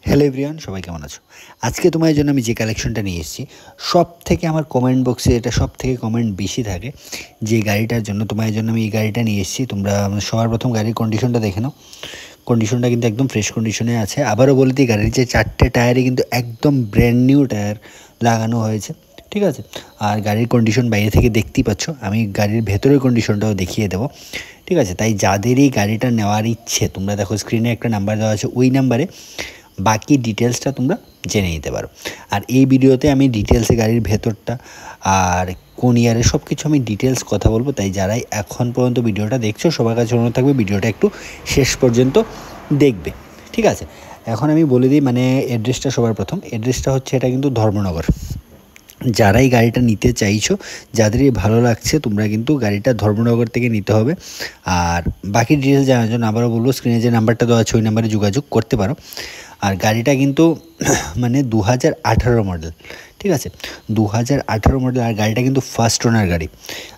Hello everyone, সবাই কেমন আছো? আজকে তোমাদের জন্য আমি যে কালেকশনটা নিয়ে এসেছি, সবথেকে আমার কমেন্ট বক্সে এটা সবথেকে কমেন্ট বেশি থাকে যে গাড়িটার জন্য। তোমাদের জন্য আমি এই গাড়িটা নিয়ে এসেছি। তোমরা সবার প্রথম গাড়ির কন্ডিশনটা দেখে নাও। কন্ডিশনটা কিন্তু একদম ফ্রেশ কন্ডিশনে আছে। আবারও বলে দিই, গাড়ির যে 4টে টায়ারে কিন্তু একদম ব্র্যান্ড নিউ টায়ার লাগানো হয়েছে, ঠিক আছে। আর গাড়ির কন্ডিশন বাইরে থেকে দেখতেই পাচ্ছ, আমি গাড়ির ভেতরের কন্ডিশনটাও দেখিয়ে দেবো, ঠিক আছে। তাই যাদেরই গাড়িটা নেওয়ার ইচ্ছে, তোমরা দেখো স্ক্রিনে একটা নাম্বার দেওয়া আছে, ওই নাম্বারে বাকি ডিটেলসটা তোমরা জেনে নিতে পারো। আর এই ভিডিওতে আমি ডিটেলসে গাড়ির ভেতরটা আর কোন ইয়ারে সব কিছু আমি ডিটেলস কথা বলবো। তাই যারাই এখন পর্যন্ত ভিডিওটা দেখছো, সবার কাছে অনুরোধ থাকবে ভিডিওটা একটু শেষ পর্যন্ত দেখবে, ঠিক আছে। এখন আমি বলে দিই অ্যাড্রেসটা। সবার প্রথম অ্যাড্রেসটা হচ্ছে, এটা কিন্তু ধর্মনগর। যারাই গাড়িটা নিতে চাইছো, যাদেরই ভালো লাগছে, তোমরা কিন্তু গাড়িটা ধর্মনগর থেকে নিতে হবে। আর বাকি ডিটেলস জানার জন্য আবারও বলবো, স্ক্রিনে যে নাম্বারটা দেওয়া আছে ওই নাম্বারে যোগাযোগ করতে পারো। আর গাড়িটা কিন্তু 2018 মডেল, ঠিক আছে, 2018 মডেল। আর গাড়িটা কিন্তু ফার্স্ট ওনার গাড়ি।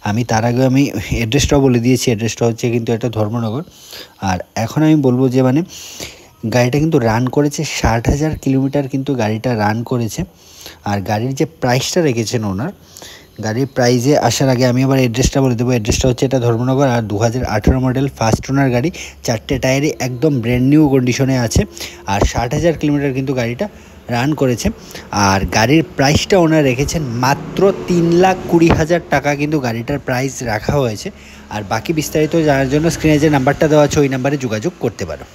আমি তার আগে অ্যাড্রেসটাও বলে দিয়েছি। অ্যাড্রেসটা হচ্ছে কিন্তু এটা ধর্মনগর। আর এখন আমি বলবো যে গাড়িটা কিন্তু রান করেছে 60,000 কিলোমিটার, কিন্তু গাড়িটা রান করেছে। আর গাড়ির যে প্রাইসটা রেখেছেন ওনার, গাড়ির প্রাইজে আসার আগে আমি আবার অ্যাড্রেসটা বলে দেবো। অ্যাড্রেসটা হচ্ছে এটা ধর্মনগর। আর 2018 মডেল ফার্স্ট ওনার গাড়ি, 4টে টায়ারে একদম ব্র্যান্ড নিউ কন্ডিশনে আছে। আর 60,000 কিলোমিটার কিন্তু গাড়িটা রান করেছে। আর গাড়ির প্রাইসটা ওনার রেখেছেন মাত্র 3,20,000 টাকা, কিন্তু গাড়িটার প্রাইস রাখা হয়েছে। আর বাকি বিস্তারিত জানার জন্য স্ক্রিনে যে নাম্বারটা দেওয়া আছে ওই নাম্বারে যোগাযোগ করতে পারো।